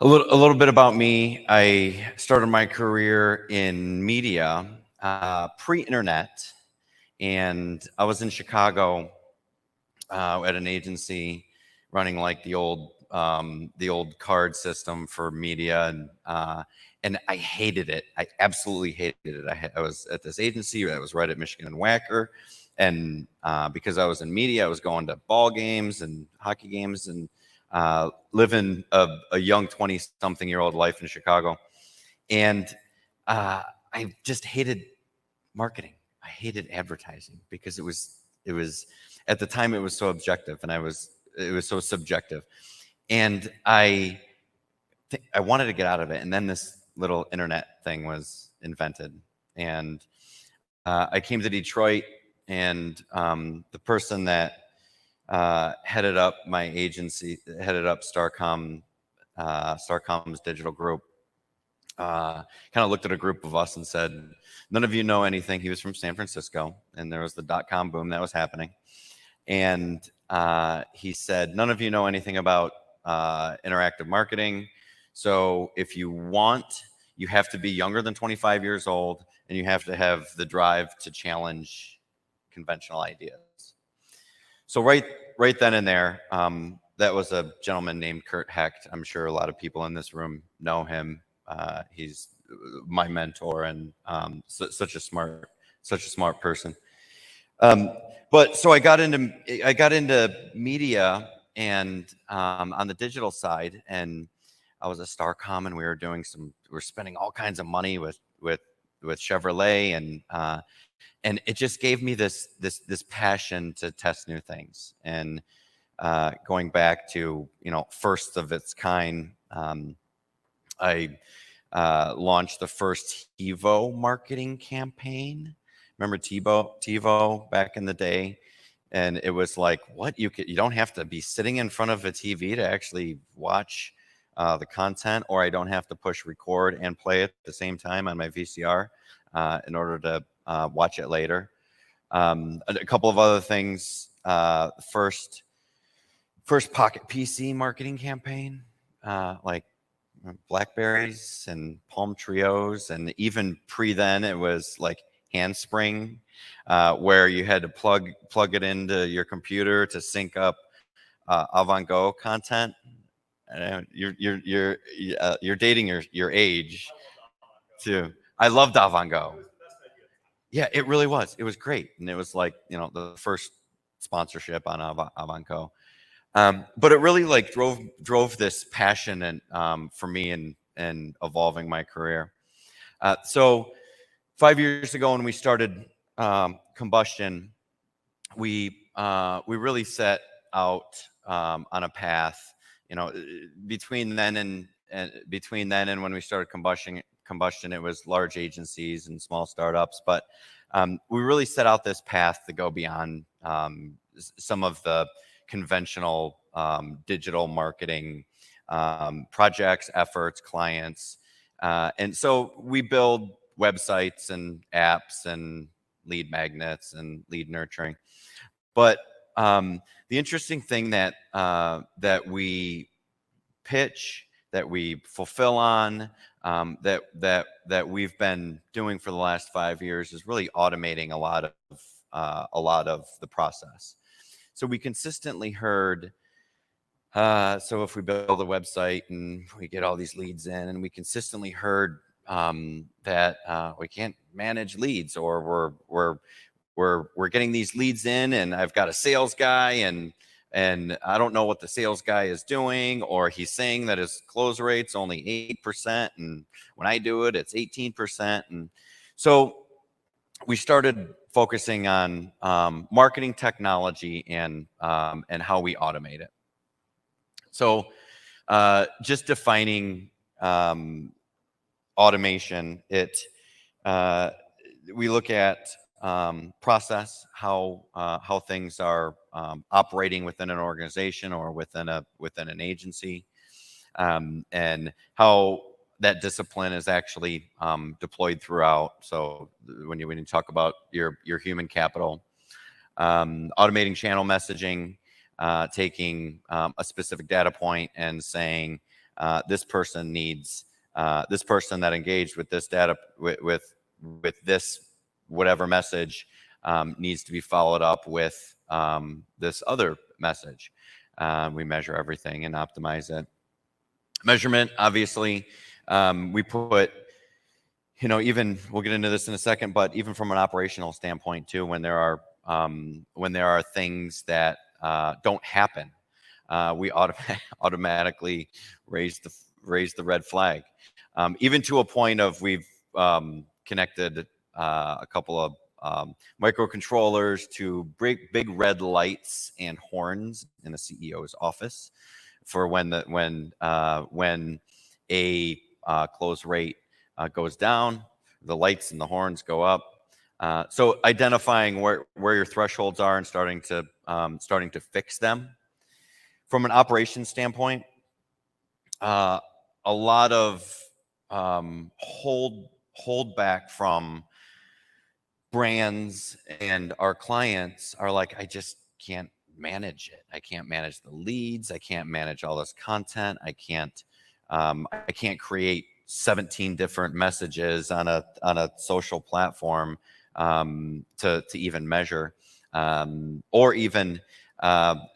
A little bit about me. I started my career in media, pre-internet, and I was in Chicago at an agency running like the old card system for media, and I hated it. I absolutely hated it. I was at this agency that was right at Michigan and Wacker, and because I was in media, I was going to ball games and hockey games and living a young 20-something-year-old life in Chicago. And I just hated marketing. I hated advertising because it was at the time it was so objective and it was so subjective. And I wanted to get out of it. And then this little internet thing was invented. And I came to Detroit, and the person that headed up my agency, headed up Starcom's digital group, kind of looked at a group of us and said, none of you know anything. He was from San Francisco, and there was the dot-com boom that was happening. And he said, none of you know anything about interactive marketing. So if you want, you have to be younger than 25 years old, and you have to have the drive to challenge conventional ideas. So right then and there, that was a gentleman named Kurt Hecht. I'm sure a lot of people in this room know him. He's my mentor, and such a smart person. But so I got into media and on the digital side, and I was a Starcom, and we were spending all kinds of money with Chevrolet, and it just gave me this passion to test new things. And going back to first of its kind, I launched the first TiVo marketing campaign. Remember TiVo back in the day? And it was like, what? You don't have to be sitting in front of a TV to actually watch the content, or I don't have to push record and play at the same time on my VCR in order to watch it later. A couple of other things. First Pocket PC marketing campaign, like Blackberries and Palm Trios, and even then it was like Handspring, where you had to plug it into your computer to sync up Avant-Go content. You're dating your age too. I loved Avant-Go. Yeah, it really was. It was great, and it was like the first sponsorship on Avant-Go. But it really like drove this passion and for me and evolving my career. So 5 years ago, when we started Combustion, we really set out on a path. Between then and when we started Combustion, it was large agencies and small startups. But we really set out this path to go beyond some of the conventional digital marketing projects, efforts, clients. And so we build websites and apps and lead magnets and lead nurturing. But the interesting thing that we pitch, that we fulfill on, that we've been doing for the last 5 years is really automating a lot of the process. So we consistently heard, so if we build a website and we get all these leads in, and we consistently heard that we can't manage leads, or we're getting these leads in, and I've got a sales guy, and I don't know what the sales guy is doing, or he's saying that his close rate's only 8%, and when I do it, it's 18%. And so we started focusing on marketing technology and how we automate it. So just defining automation, we look at process, how things are operating within an organization or within an agency, and how that discipline is actually deployed throughout. So when you talk about your human capital, automating channel messaging, taking a specific data point and saying, This person needs this person that engaged with this data with this whatever message needs to be followed up with this other message. We measure everything and optimize it. Measurement, obviously, we put, even we'll get into this in a second, but even from an operational standpoint too, when there are things that don't happen, we automatically raise the red flag, even to a point of we've connected a couple of microcontrollers to big red lights and horns in the CEO's office for when a close rate goes down, the lights and the horns go up. So identifying where your thresholds are and starting to fix them. From an operations standpoint, a lot of hold back from brands and our clients are like, I just can't manage it. I can't manage the leads. I can't manage all this content. I can't create 17 different messages on a social platform to even measure, or even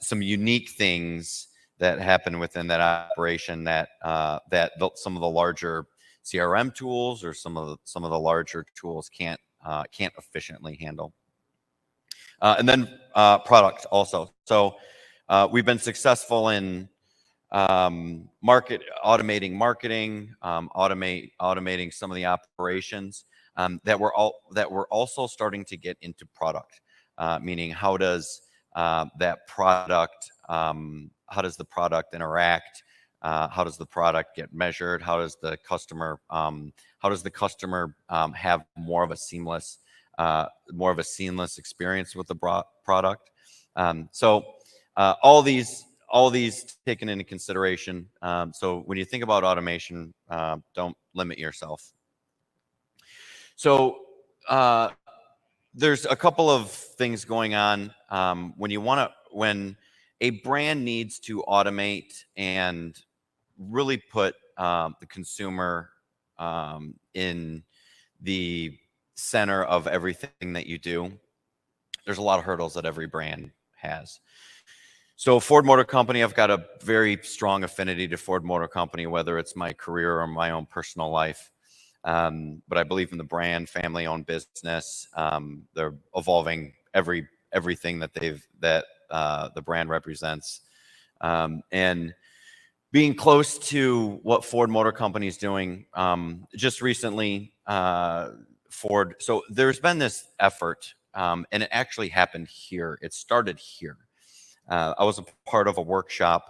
some unique things that happen within that operation that some of the larger CRM tools or some of the larger tools can't efficiently handle. And then product also. So we've been successful in automating marketing, automating some of the operations that we're also starting to get into product, meaning how does the product interact? How does the product get measured? How does the customer have more of a seamless experience with the product? So all these taken into consideration. So when you think about automation, don't limit yourself. So there's a couple of things going on when a brand needs to automate and really put the consumer in the center of everything that you do. There's a lot of hurdles that every brand has. So Ford Motor Company, I've got a very strong affinity to Ford Motor Company, whether it's my career or my own personal life. But I believe in the brand, family-owned business. They're evolving everything that the brand represents, and being close to what Ford Motor Company is doing. Just recently, Ford. So there's been this effort, and it actually happened here. It started here. I was a part of a workshop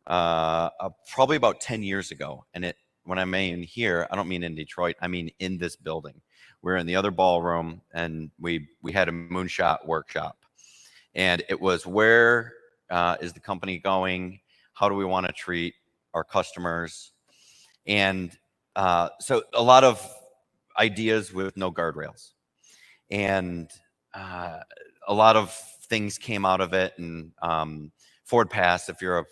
probably about 10 years ago, and when I mean here, I don't mean in Detroit. I mean in this building. We're in the other ballroom, and we had a moonshot workshop, and it was where is the company going? How do we want to treat our customers? And so a lot of ideas with no guardrails, and a lot of things came out of it. And Ford Pass, if you're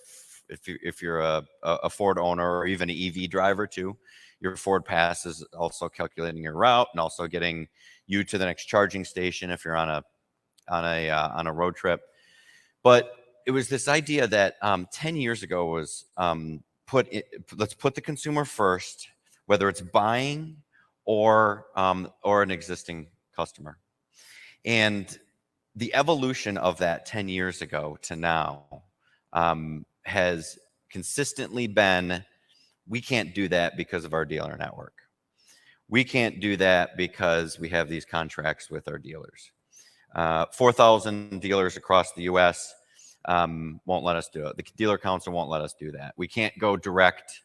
a Ford owner or even an EV driver too, your Ford Pass is also calculating your route and also getting you to the next charging station if you're on a road trip. But it was this idea that 10 years ago was let's put the consumer first, whether it's buying or an existing customer. And the evolution of that 10 years ago to now has consistently been, we can't do that because of our dealer network. We can't do that because we have these contracts with our dealers. 4,000 dealers across the U.S. Won't let us do it. The dealer council won't let us do that. We can't go direct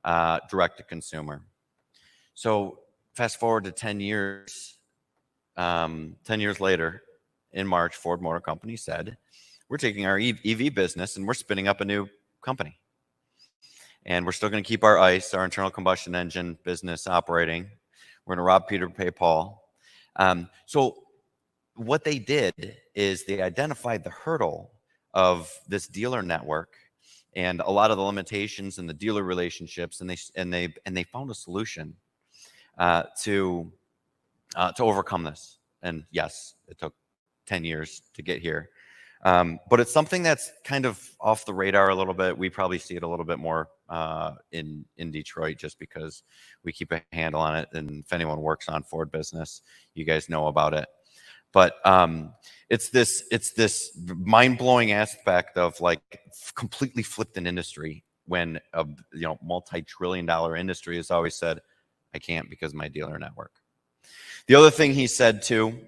to consumer. So fast forward to 10 years. 10 years later, in March, Ford Motor Company said, we're taking our EV business and we're spinning up a new company. And we're still going to keep our ICE, our internal combustion engine business operating. We're going to rob Peter to pay Paul. So what they did is they identified the hurdle of this dealer network and a lot of the limitations and the dealer relationships, and they found a solution to overcome this. And yes, it took 10 years to get here. But it's something that's kind of off the radar a little bit. We probably see it a little bit more in Detroit, just because we keep a handle on it. And if anyone works on Ford business, you guys know about it. But it's this mind-blowing aspect of like completely flipped an industry, when a multi-trillion-dollar industry has always said, I can't because of my dealer network. The other thing he said too,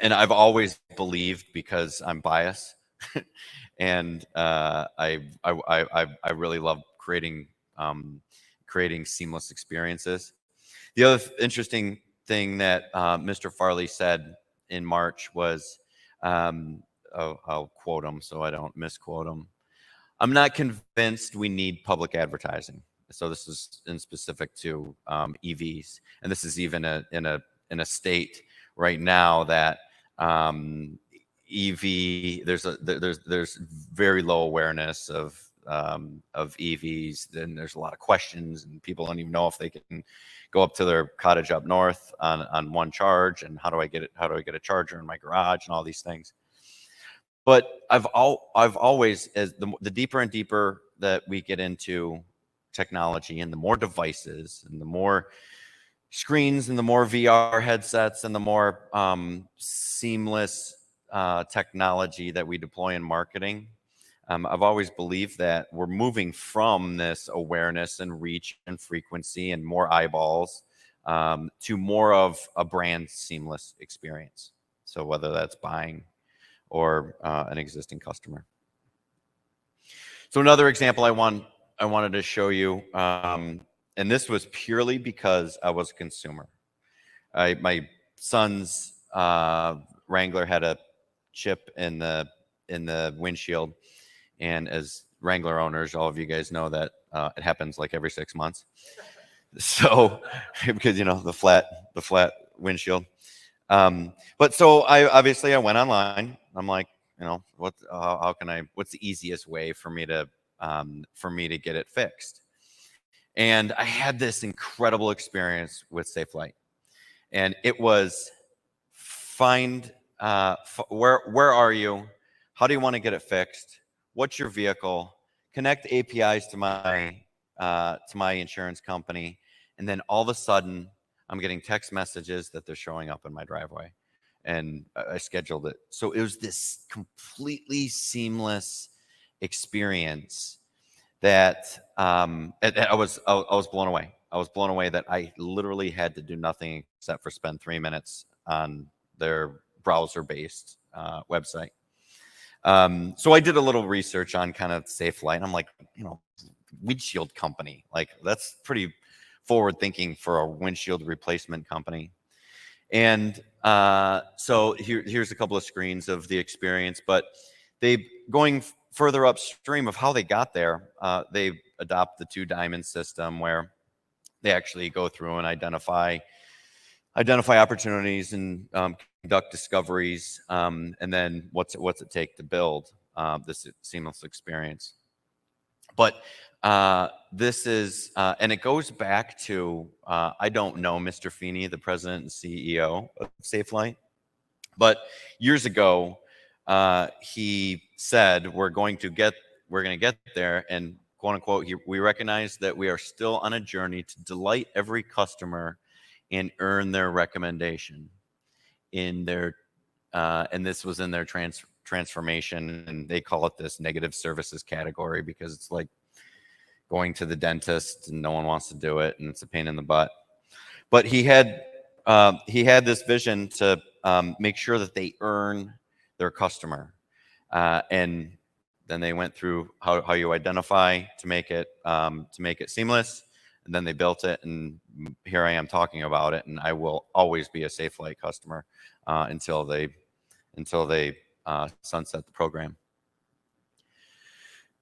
and I've always believed because I'm biased, and I really love creating seamless experiences. The other interesting thing that Mr. Farley said in March was, I'll quote him so I don't misquote him. I'm not convinced we need public advertising. So this is in specific to EVs, and this is even in a state right now that EV there's very low awareness of EVs. Then there's a lot of questions, and people don't even know if they can go up to their cottage up north on one charge, and how do I get a charger in my garage, and all these things. But I've always, as the deeper and deeper that we get into technology, and the more devices, and the more screens, and the more VR headsets, and the more seamless technology that we deploy in marketing, I've always believed that we're moving from this awareness and reach and frequency and more eyeballs to more of a brand seamless experience. So whether that's buying or an existing customer. So another example I wanted to show you, and this was purely because I was a consumer. My son's Wrangler had a chip in the windshield, and as Wrangler owners, all of you guys know that it happens like every 6 months. So because the flat windshield. But so I went online. I'm like, what's the easiest way for me to get it fixed? And I had this incredible experience with Safelite, and it was find where are you? How do you want to get it fixed? What's your vehicle? Connect APIs to my insurance company, and then all of a sudden, I'm getting text messages that they're showing up in my driveway, and I scheduled it. So it was this completely seamless experience that I was blown away. I was blown away that I literally had to do nothing except for spend 3 minutes on their browser-based website. So I did a little research on kind of Safelite. I'm like, windshield company, like that's pretty forward thinking for a windshield replacement company. And so here's a couple of screens of the experience, but they going further upstream of how they got there, they adopt the 2 diamond system, where they actually go through and identify opportunities and conduct discoveries, and then what's it take to build this seamless experience. But this is, and it goes back to, I don't know Mr. Feeney, the president and CEO of Safelite, but years ago, he said, we're going to get there, and quote unquote, we recognize that we are still on a journey to delight every customer and earn their recommendation in their, and this was in their transformation, and they call it this negative services category, because it's like going to the dentist and no one wants to do it, and it's a pain in the butt. But he had this vision to make sure that they earn their customer, and then they went through how you identify to make it seamless, and then they built it, and here I am talking about it, and I will always be a Safelite customer until they sunset the program.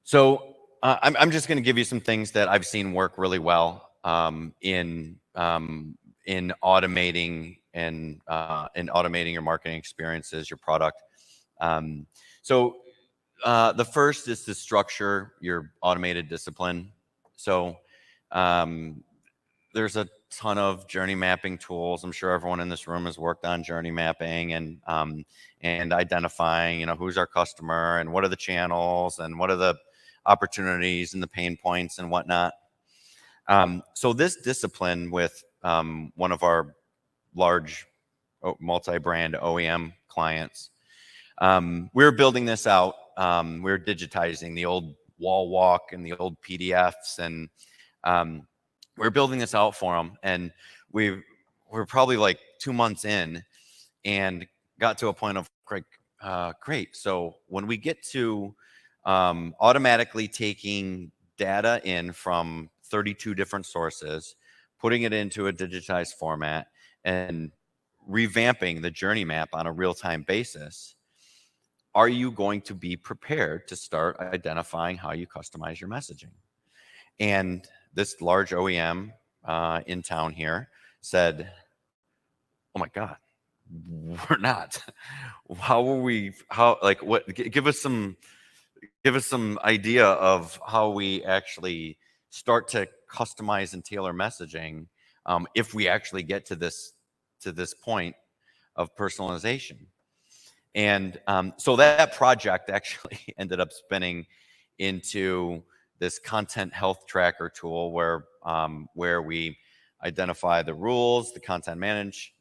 So I'm just going to give you some things that I've seen work really well in automating your marketing experiences, your product. So The first is to structure your automated discipline. So there's a ton of journey mapping tools. I'm sure everyone in this room has worked on journey mapping and identifying, who's our customer and what are the channels and what are the opportunities and the pain points and whatnot. So this discipline with one of our large multi-brand OEM clients, we're building this out. We're digitizing the old wall walk and the old PDFs, and we're building this out for them. And we're probably like 2 months in and got to a point of great. So when we get to automatically taking data in from 32 different sources, putting it into a digitized format, and revamping the journey map on a real-time basis, are you going to be prepared to start identifying how you customize your messaging? And this large OEM in town here said, oh my God, we're not. How will we, give us some idea of how we actually start to customize and tailor messaging if we actually get to this point of personalization. And so that project actually ended up spinning into this content health tracker tool where we identify the rules, the content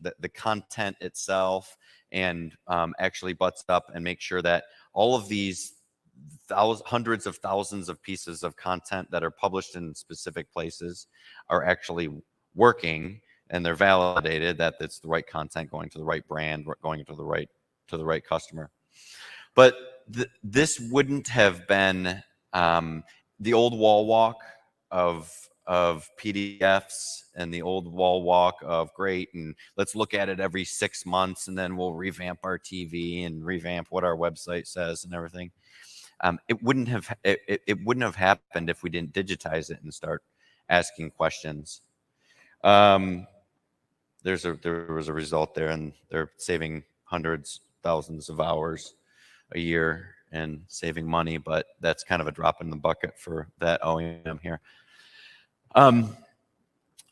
the content itself, and actually butts up and make sure that all of these hundreds of thousands of pieces of content that are published in specific places are actually working, and they're validated that it's the right content going to the right brand, going to the right customer. But this wouldn't have been the old wall walk of PDFs and the old wall walk of great, and let's look at it every 6 months and then we'll revamp our TV and revamp what our website says and everything. It wouldn't have happened if we didn't digitize it and start asking questions. There was a result there, and they're saving hundreds, thousands of hours a year and saving money, but that's kind of a drop in the bucket for that OEM here.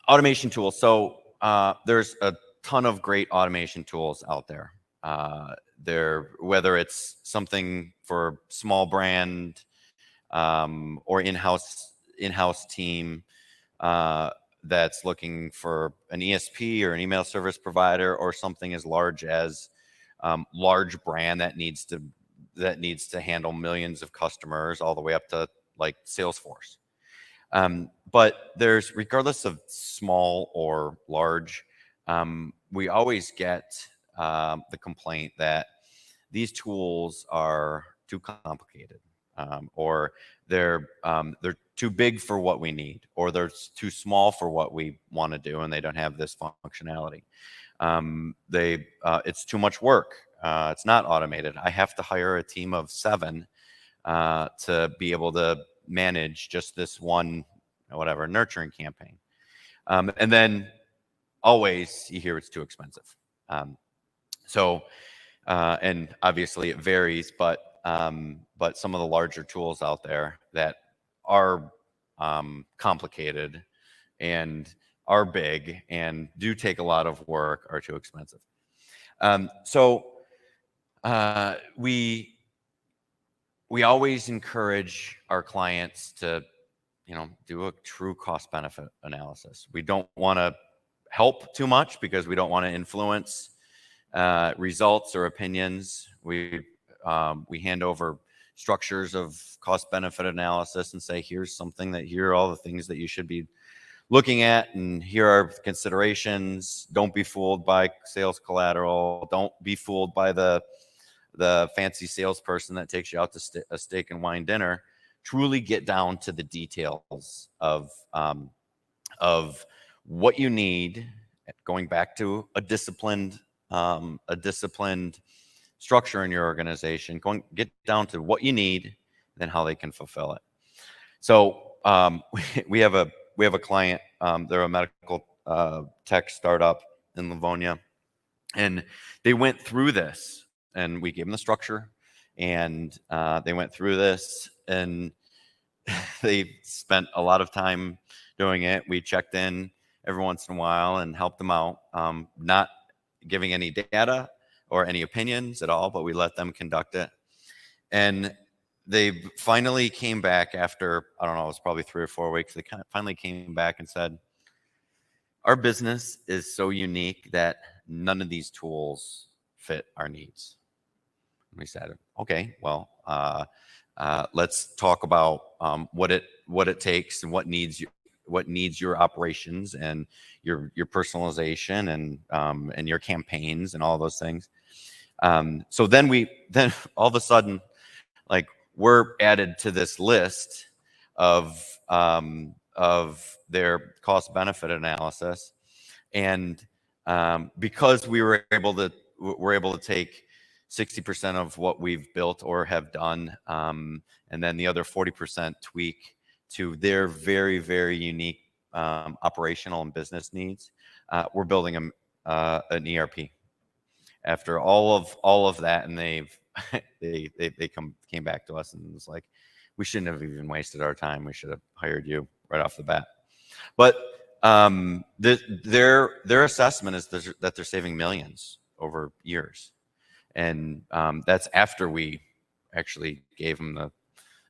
Automation tools. So there's a ton of great automation tools out there. Whether it's something for small brand or in-house team that's looking for an ESP or an email service provider, or something as large as large brand that needs to handle millions of customers, all the way up to like Salesforce. But regardless of small or large, we always get the complaint that these tools are too complicated, or they're too big for what we need, or they're too small for what we want to do, and they don't have this functionality. It's too much work. It's not automated. I have to hire a team of 7 to be able to manage just this one, nurturing campaign. And then always you hear it's too expensive. And obviously it varies, but some of the larger tools out there that are complicated and are big and do take a lot of work are too expensive. We always encourage our clients to, do a true cost benefit analysis. We don't want to help too much because we don't want to influence results or opinions. We hand over structures of cost benefit analysis and say, here are all the things that you should be looking at, and here are considerations. Don't be fooled by sales collateral. Don't be fooled by the fancy salesperson that takes you out to a steak and wine dinner. Truly get down to the details of what you need, going back to a disciplined structure in your organization. Get down to what you need, then how they can fulfill it. So we have a client. They're a medical tech startup in Livonia, and they went through this, and we gave them the structure, and they went through this, and they spent a lot of time doing it. We checked in every once in a while and helped them out, not giving any data or any opinions at all, but we let them conduct it. And they finally came back after, I don't know, it was probably 3 or 4 weeks. They finally came back and said, our business is so unique that none of these tools fit our needs. And we said, okay, well, let's talk about what it takes and what needs your operations and your personalization and your campaigns and all those things. So then all of a sudden, like, we're added to this list of their cost benefit analysis, and because we're able to take 60% of what we've built or have done, and then the other 40% tweak to their very, very unique operational and business needs. We're building an ERP after all of that, and they came back to us and was like, we shouldn't have even wasted our time. We should have hired you right off the bat. But their assessment is that they're saving millions over years. And that's after we actually gave them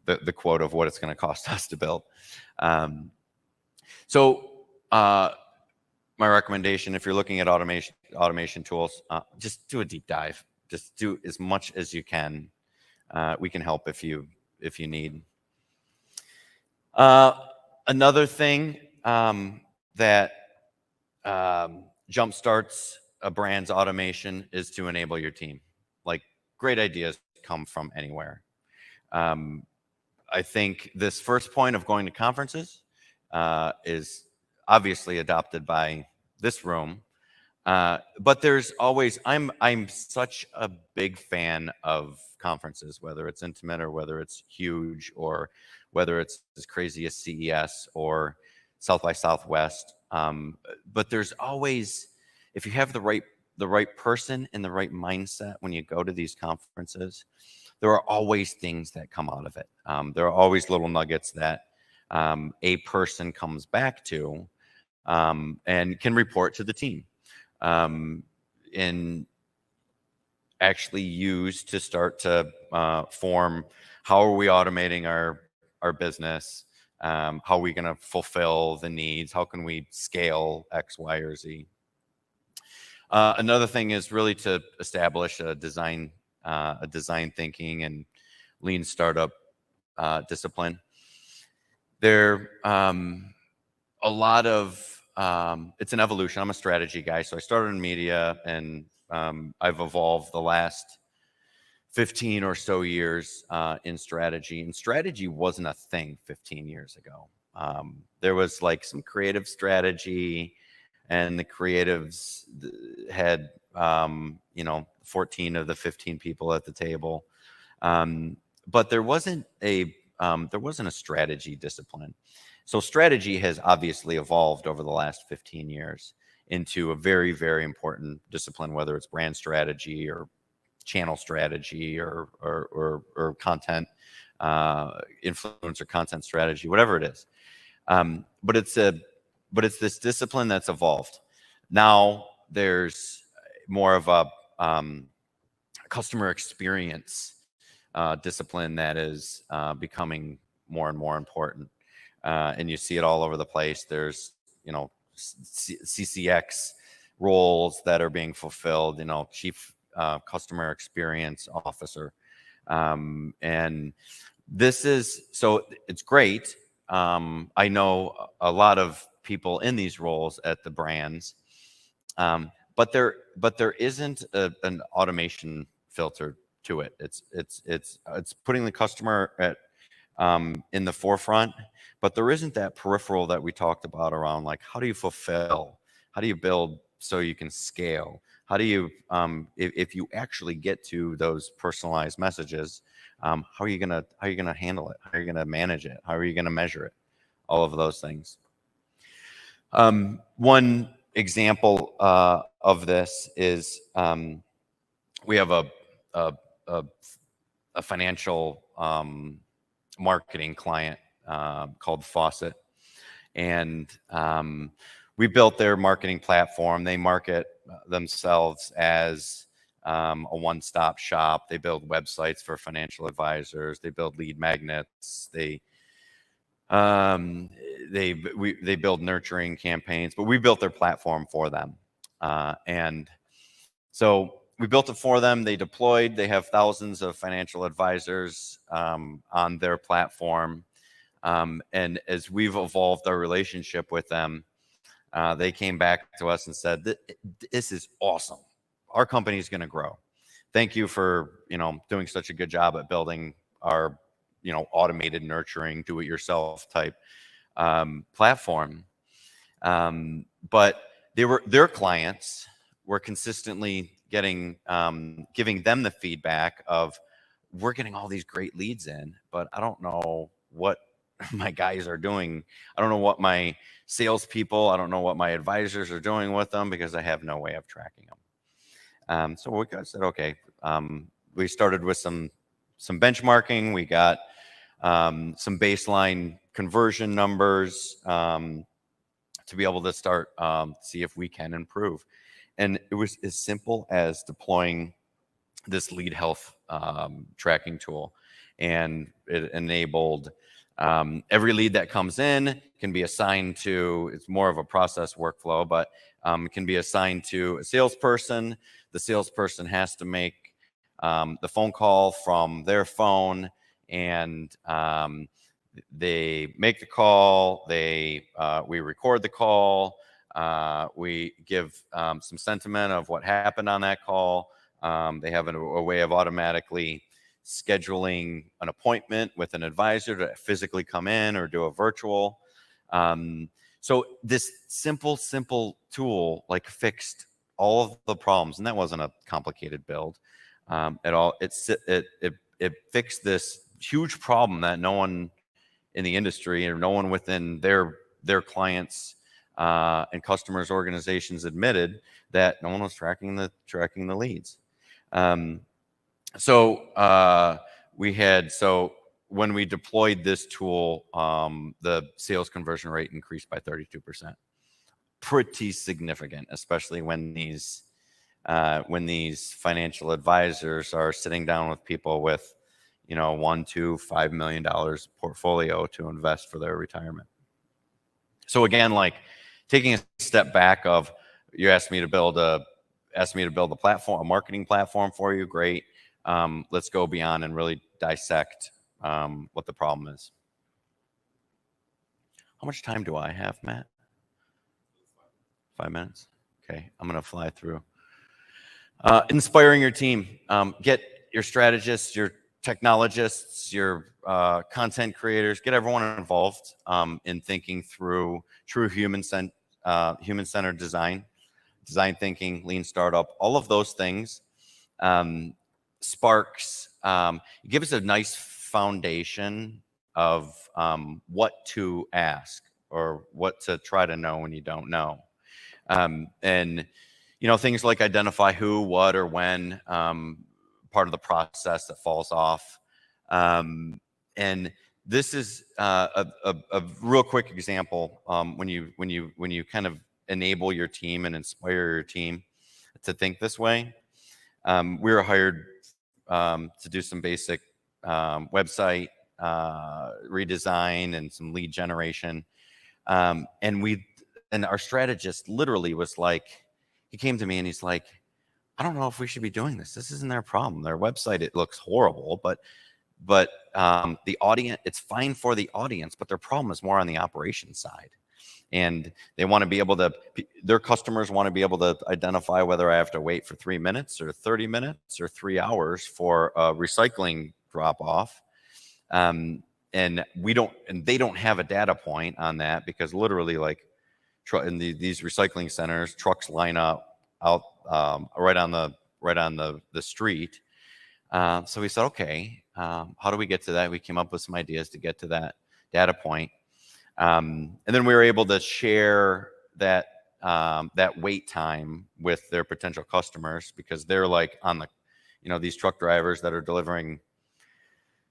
the quote of what it's going to cost us to build. So my recommendation, if you're looking at automation tools, just do a deep dive. Just do as much as you can. We can help if you need. Another thing that jumpstarts a brand's automation is to enable your team. Like, great ideas come from anywhere. I think this first point of going to conferences is obviously adopted by this room, but there's always, I'm such a big fan of conferences, whether it's intimate or whether it's huge or whether it's as crazy as CES or South by Southwest. But there's always, if you have the right person and the right mindset when you go to these conferences, there are always things that come out of it. There are always little nuggets that a person comes back to and can report to the team and actually use to start to form, how are we automating our business? How are we going to fulfill the needs? How can we scale X, Y, or Z? Another thing is really to establish a design thinking and lean startup discipline. There a lot of it's an evolution. I'm a strategy guy, so I started in media, and I've evolved the last 15 or so years in strategy. And strategy wasn't a thing 15 years ago. There was like some creative strategy, and the creatives had 14 of the 15 people at the table, but there wasn't a strategy discipline. So strategy has obviously evolved over the last 15 years into a very, very important discipline, whether it's brand strategy or channel strategy or content influencer content strategy, whatever it is. But it's this discipline that's evolved. Now there's more of a customer experience discipline that is becoming more and more important. And you see it all over the place. There's, CCX roles that are being fulfilled, chief customer experience officer. And this is, so it's great. I know a lot of people in these roles at the brands, but there isn't an automation filter to it. It's putting the customer at in the forefront, but there isn't that peripheral that we talked about around, like, how do you fulfill? How do you build so you can scale? How do you, if you actually get to those personalized messages, how are you gonna handle it? How are you gonna manage it? How are you gonna measure it? All of those things. One example of this is we have a a financial marketing client called Faucet, and we built their marketing platform. They market themselves as a one-stop shop. They build websites for financial advisors. They build lead magnets. They build nurturing campaigns, but we built their platform for them. And so we built it for them. They deployed. They have thousands of financial advisors on their platform. And as we've evolved our relationship with them, they came back to us and said, "This is awesome. Our company is going to grow. Thank you for, doing such a good job at building our, automated nurturing, do-it-yourself type platform." But their clients were consistently giving them the feedback of, "We're getting all these great leads in, but I don't know what my guys are doing. I don't know what my salespeople, I don't know what my advisors are doing with them because I have no way of tracking them." So we said, okay. We started with some benchmarking. We got some baseline conversion numbers to be able to start see if we can improve. And it was as simple as deploying this lead health tracking tool, and it enabled every lead that comes in can be assigned to, it's more of a process workflow, but can be assigned to a salesperson. The salesperson has to make the phone call from their phone, and they make the call. We record the call. We give some sentiment of what happened on that call. They have a way of automatically scheduling an appointment with an advisor to physically come in or do a virtual. So this simple tool fixed all of the problems, and that wasn't a complicated build at all. It fixed this huge problem that no one in the industry or no one within their clients and customers' organizations admitted, that no one was tracking the leads. So when we deployed this tool, the sales conversion rate increased by 32%. Pretty significant, especially when these financial advisors are sitting down with people with, $1, $2, $5 million portfolio to invest for their retirement. So again, taking a step back of, you asked me to build a platform, a marketing platform for you. Great. Let's go beyond and really dissect what the problem is. How much time do I have, Matt? 5 minutes? Okay, I'm going to fly through. Inspiring your team. Get your strategists, your technologists, your content creators, get everyone involved in thinking through true human-centered design thinking, lean startup, all of those things. Sparks give us a nice foundation of what to ask or what to try to know when you don't know. And things like identify who, what, or when, part of the process that falls off. And this is a real quick example when you kind of enable your team and inspire your team to think this way. We were hired to do some basic website redesign and some lead generation. And our strategist literally was like, he came to me and he's like, "I don't know if we should be doing this. This isn't their problem. Their website, it looks horrible, but the audience, it's fine for the audience, but their problem is more on the operations side. And they want to be able to, their customers want to be able to identify whether I have to wait for 3 minutes or 30 minutes or 3 hours for a recycling drop off. And they don't have a data point on that, because literally in these recycling centers, trucks line up out right on the street. So we said, okay, how do we get to that? We came up with some ideas to get to that data point. And then we were able to share that wait time with their potential customers, because they're on the, these truck drivers that are delivering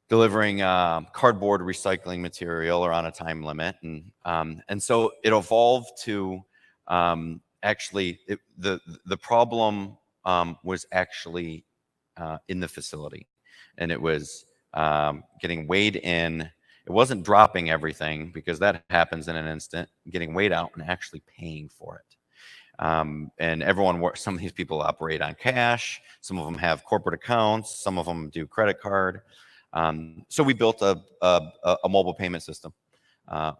delivering cardboard recycling material or on a time limit, and so it evolved to actually the problem was actually in the facility, and it was getting weighed in. It wasn't dropping everything because that happens in an instant. Getting weighed out and actually paying for it. And some of these people operate on cash. Some of them have corporate accounts. Some of them do credit card. So we built a mobile payment system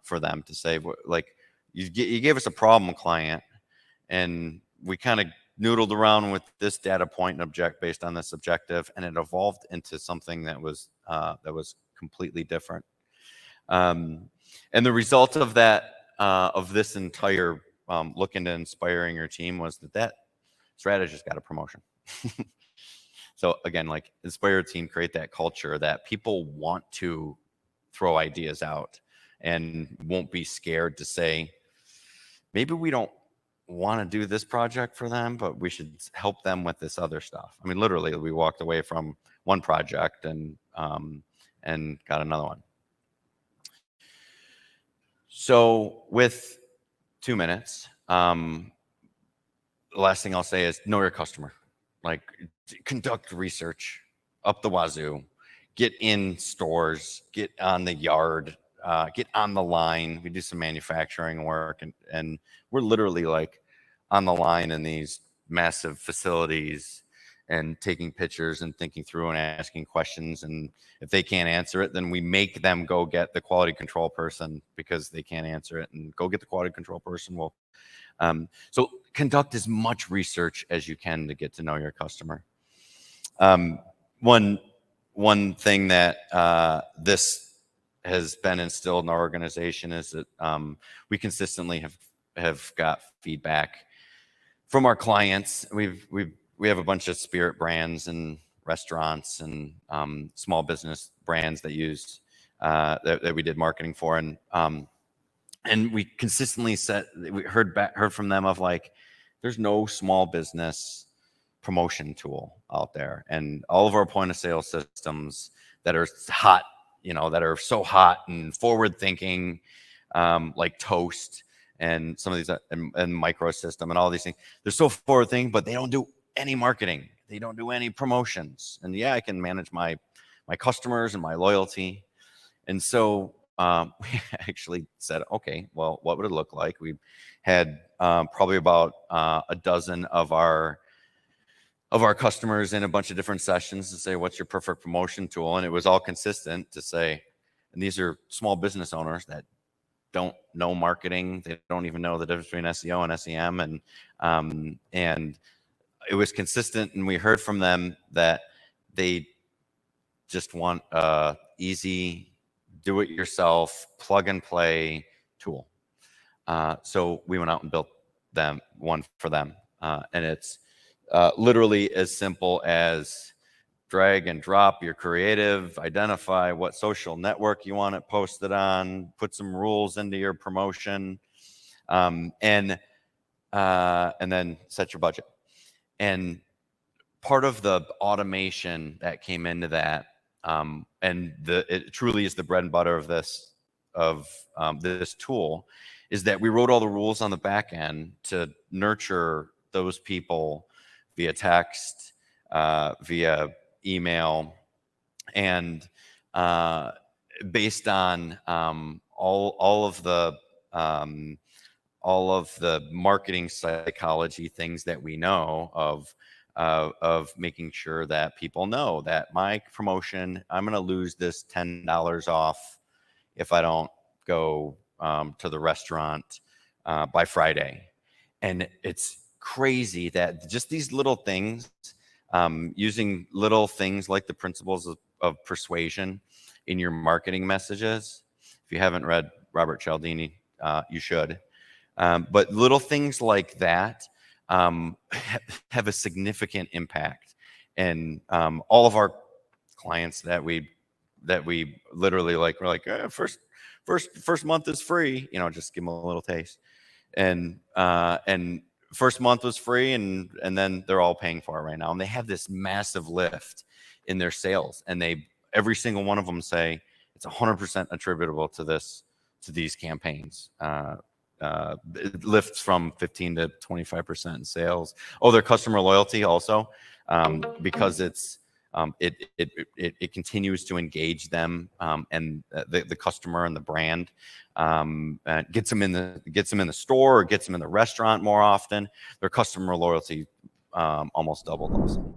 for them to say, like, you gave us a problem, client, and we kind of noodled around with this data point and based on this objective, and it evolved into something that was completely different. And the result of that, of this entire looking to inspiring your team, was that strategist got a promotion. So again, like, inspire your team, create that culture that people want to throw ideas out and won't be scared to say, maybe we don't want to do this project for them, but we should help them with this other stuff. I mean, literally, we walked away from one project and got another one. So with 2 minutes, the last thing I'll say is know your customer. Like, conduct research up the wazoo, get in stores, get on the yard, get on the line. We do some manufacturing work, and we're literally like on the line in these massive facilities and taking pictures and thinking through and asking questions. And if they can't answer it, then we make them go get the quality control person because they can't answer it, and go get the quality control person. So conduct as much research as you can to get to know your customer. One thing that this has been instilled in our organization is that we consistently have got feedback from our clients. We have a bunch of spirit brands and restaurants and small business brands that use that we did marketing for, and we consistently heard from them of like, there's no small business promotion tool out there, and all of our point of sale systems that are hot, that are so hot and forward thinking, like Toast and some of these and micro system and all these things, they're so forward thinking, but they don't do any marketing, they don't do any promotions. And yeah, I can manage my customers and my loyalty. And so we actually said, okay, well, what would it look like? We had probably about a dozen of our customers in a bunch of different sessions to say, what's your perfect promotion tool? And it was all consistent to say, and these are small business owners that don't know marketing. They don't even know the difference between SEO and SEM. And it was consistent. And we heard from them that they just want a easy, do it yourself, plug and play tool. So we went out and built them one for them. And it's literally as simple as drag and drop your creative, identify what social network you want it posted on, put some rules into your promotion, and then set your budget. And part of the automation that came into that, and it truly is the bread and butter of this tool, is that we wrote all the rules on the back end to nurture those people via text, via email, and based on all of the marketing psychology things that we know of making sure that people know that my promotion, I'm going to lose this $10 off if I don't go to the restaurant by Friday. And it's crazy that just these little things, using little things like the principles of persuasion in your marketing messages. If you haven't read Robert Cialdini, you should. But little things like that have a significant impact. And all of our clients that we literally like, we're like, first month is free, just give them a little taste. And first month was free, and then they're all paying for it right now. And they have this massive lift in their sales, and every single one of them say it's 100% attributable to these campaigns. It lifts from 15 to 25% in sales. Oh, their customer loyalty also, because it continues to engage them, and the customer and the brand, gets them in the store, or gets them in the restaurant more often. Their customer loyalty almost doubled also.